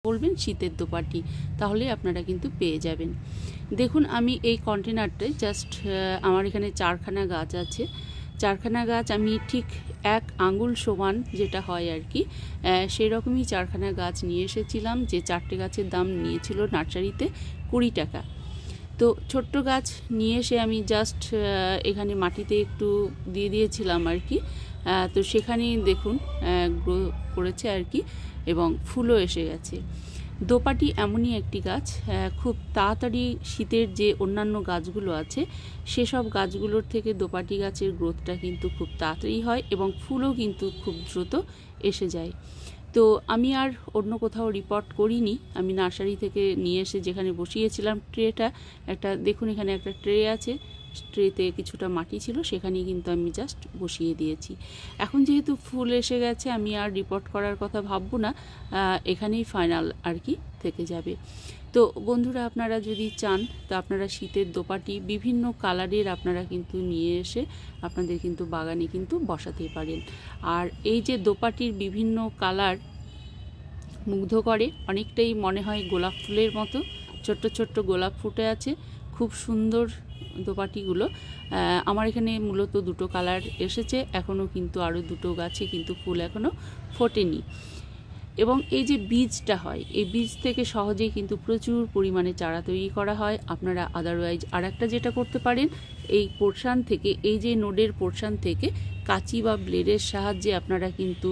বলবেন শীতের দোপাটি, তাহলে আপনারা কিন্তু পেয়ে যাবেন। দেখুন আমি এই কন্টেনারটায় জাস্ট আমার এখানে 4খানা গাছ আছে। 4খানা গাছ আমি ঠিক 1 আঙুল সমান যেটা হয় আর কি, সেই রকমই 4খানা গাছ নিয়ে এসেছিলাম। যে 4টে গাছের দাম নিয়েছিল নার্সারিতে 20 টাকা। তো ছোট্ট গাছ নিয়ে এসে আমি জাস্ট এখানে মাটিতে একটু দিয়ে দিয়েছিলাম আর কি। তো সেখানেই দেখুন গ্রো করেছে আর কি, এবং ফুলও এসে গেছে। দোপাটি এমনই একটি গাছ, খুব তাড়াতাড়ি শীতের যে অন্যান্য গাছগুলো আছে সেসব গাছগুলোর থেকে দোপাটি গাছের গ্রোথটা কিন্তু খুব তাড়াতাড়ি হয় এবং ফুলও কিন্তু খুব দ্রুত এসে যায়। তো আমি আর অন্য কোথাও রিপোর্ট করিনি, আমি নার্সারি থেকে নিয়ে এসে যেখানে বসিয়েছিলাম ট্রেটা, একটা দেখুন এখানে একটা ট্রে আছে, ট্রেতে কিছুটা মাটি ছিল, সেখানেই কিন্তু আমি জাস্ট বসিয়ে দিয়েছি। এখন যেহেতু ফুল এসে গেছে আমি আর রিপোর্ট করার কথা ভাববো না, এখানেই ফাইনাল আর কি থেকে যাবে। তো বন্ধুরা আপনারা যদি চান তো আপনারা শীতের দোপাটি বিভিন্ন কালারের আপনারা কিন্তু নিয়ে এসে আপনাদের কিন্তু বাগানে কিন্তু বসাতে পারেন। আর এই যে দোপাটির বিভিন্ন কালার মুগ্ধ করে, অনেকটাই মনে হয় গোলাপ ফুলের মতো, ছোট্ট ছোট্ট গোলাপ ফুটে আছে, খুব সুন্দর দোপাটিগুলো। আমার এখানে মূলত 2টো কালার এসেছে, এখনও কিন্তু আরও 2টো গাছে কিন্তু ফুল এখনও ফোটেনি। এবং এই যে বীজটা হয়, এই বীজ থেকে সহজেই কিন্তু প্রচুর পরিমাণে চারা তৈরি করা হয়। আপনারা আদারওয়াইজ আর একটা যেটা করতে পারেন, এই পোর্শান থেকে, এই যে নোডের পোর্শান থেকে কাঁচি বা ব্লেডের সাহায্যে আপনারা কিন্তু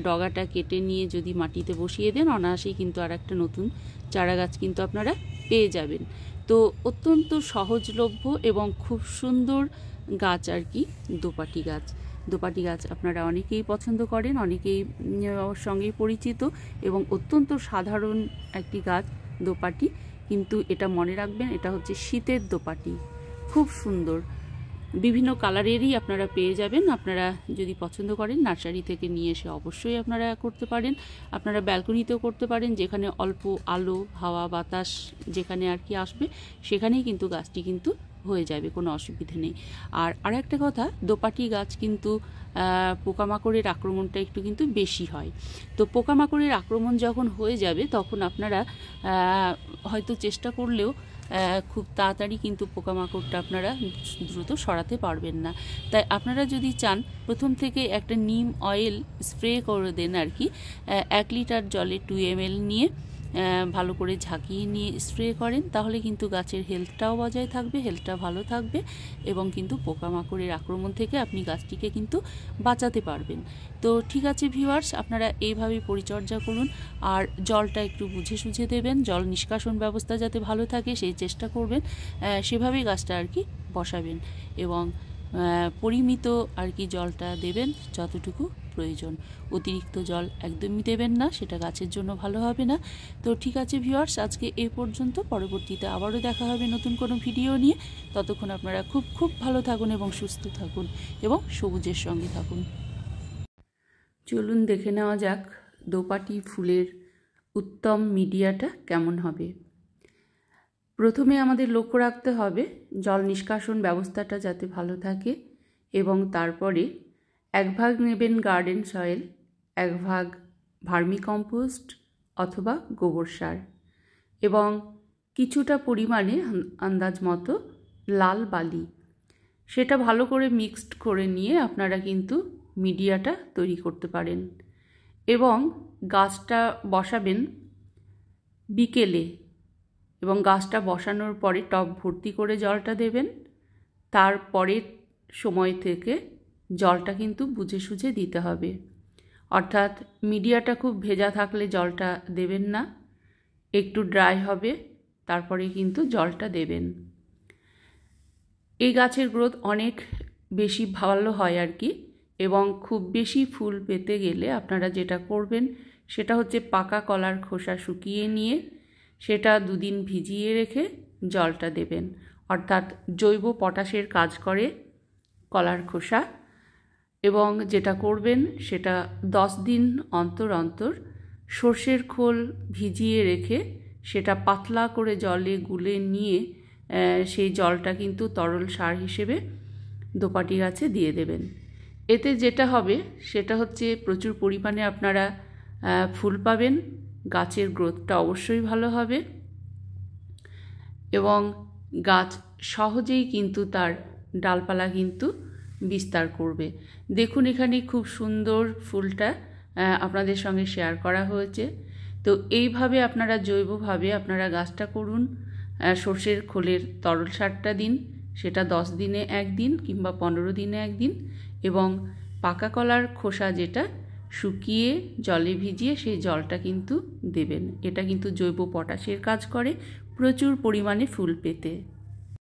ডগাটা কেটে নিয়ে যদি মাটিতে বসিয়ে দেন, অনায়াসেই কিন্তু আর একটা নতুন চারা গাছ কিন্তু আপনারা পেয়ে যাবেন। তো অত্যন্ত সহজলভ্য এবং খুব সুন্দর গাছ আর কি দোপাটি গাছ। দোপাটি গাছ আপনারা অনেকেই পছন্দ করেন, অনেকেই সঙ্গেই পরিচিত এবং অত্যন্ত সাধারণ একটি গাছ দোপাটি, কিন্তু এটা মনে রাখবেন এটা হচ্ছে শীতের দোপাটি, খুব সুন্দর, বিভিন্ন কালারেরই আপনারা পেয়ে যাবেন। আপনারা যদি পছন্দ করেন নার্সারি থেকে নিয়ে এসে অবশ্যই আপনারা করতে পারেন। আপনারা ব্যালকনিতেও করতে পারেন, যেখানে অল্প আলো হাওয়া বাতাস যেখানে আর কি আসবে সেখানেই কিন্তু গাছটি কিন্তু হয়ে যাবে, কোনো অসুবিধে নেই। আর আরেকটা কথা, দোপাটি গাছ কিন্তু পোকামাকড়ের আক্রমণটা একটু কিন্তু বেশি হয়। তো পোকামাকড়ের আক্রমণ যখন হয়ে যাবে তখন আপনারা হয়তো চেষ্টা করলেও খুব তাড়াতাড়ি কিন্তু পোকামাকড়টা আপনারা দ্রুত সরাতে পারবেন না। তাই আপনারা যদি চান প্রথম থেকে একটা নিম অয়েল স্প্রে করে দেন আর কি, 1 লিটার জলে 2 ml নিয়ে ভালো করে ঝাঁকিয়ে নিয়ে স্প্রে করেন, তাহলে কিন্তু গাছের হেলথটাও বজায় থাকবে, হেলথটা ভালো থাকবে এবং কিন্তু পোকামাকড়ের আক্রমণ থেকে আপনি গাছটিকে কিন্তু বাঁচাতে পারবেন। তো ঠিক আছে ভিউয়ার্স, আপনারা এইভাবেই পরিচর্যা করুন আর জলটা একটু বুঝে সুঝে দেবেন, জল নিষ্কাশন ব্যবস্থা যাতে ভালো থাকে সেই চেষ্টা করবেন, সেভাবেই গাছটা আর কি বসাবেন এবং পরিমিত আর কি জলটা দেবেন যতটুকু প্রয়োজন। অতিরিক্ত জল একদমই দেবেন না, সেটা গাছের জন্য ভালো হবে না। তো ঠিক আছে ভিউয়ার্স, আজকে এই পর্যন্ত, পরবর্তীতে আবারও দেখা হবে নতুন কোনো ভিডিও নিয়ে। ততক্ষণ আপনারা খুব খুব ভালো থাকুন এবং সুস্থ থাকুন এবং সবুজের সঙ্গে থাকুন। চলুন দেখে নেওয়া যাক দোপাটি ফুলের উত্তম মিডিয়াটা কেমন হবে। প্রথমে আমাদের লক্ষ্য রাখতে হবে জল নিষ্কাশন ব্যবস্থাটা যাতে ভালো থাকে এবং তারপরে 1 ভাগ নেবেন গার্ডেন সয়েল, 1 ভাগ ভার্মিকম্পোস্ট অথবা গোবর সার এবং কিছুটা পরিমাণে আন্দাজ মতো লাল বালি, সেটা ভালো করে মিক্সড করে নিয়ে আপনারা কিন্তু মিডিয়াটা তৈরি করতে পারেন। এবং গাছটা বসাবেন বিকেলে এবং গাছটা বসানোর পরে টব ভর্তি করে জলটা দেবেন। তারপরের সময় থেকে জলটা কিন্তু বুঝে সুঝে দিতে হবে, অর্থাৎ মিডিয়াটা খুব ভেজা থাকলে জলটা দেবেন না, একটু ড্রাই হবে তারপরে কিন্তু জলটা দেবেন। এই গাছের গ্রোথ অনেক বেশি ভালো হয় আর কি, এবং খুব বেশি ফুল পেতে গেলে আপনারা যেটা করবেন সেটা হচ্ছে পাকা কলার খোসা শুকিয়ে নিয়ে সেটা 2 দিন ভিজিয়ে রেখে জলটা দেবেন, অর্থাৎ জৈব পটাশের কাজ করে কলার খোসা। এবং যেটা করবেন সেটা 10 দিন অন্তর অন্তর সর্ষের খোল ভিজিয়ে রেখে সেটা পাতলা করে জলে গুলে নিয়ে সেই জলটা কিন্তু তরল সার হিসেবে দোপাটি গাছে দিয়ে দেবেন। এতে যেটা হবে সেটা হচ্ছে প্রচুর পরিমাণে আপনারা ফুল পাবেন গাছের গ্রোথটা অবশ্যই ভালো হবে এবং গাছ সহজেই কিন্তু তার ডালপালা কিন্তু বিস্তার করবে। দেখুন এখানে খুব সুন্দর ফুলটা আপনাদের সঙ্গে শেয়ার করা হয়েছে। তো এইভাবে আপনারা জৈবভাবে আপনারা গাছটা করুন। সর্ষের খোলের তরল সারটা দিন, সেটা 10 দিনে একদিন কিংবা 15 দিনে একদিন, এবং পাকা কলার খোসা যেটা শুকিয়ে জলে ভিজিয়ে সেই জলটা কিন্তু দেবেন। এটা কিন্তু জৈব পটাশের কাজ করে প্রচুর পরিমাণে ফুল পেতে।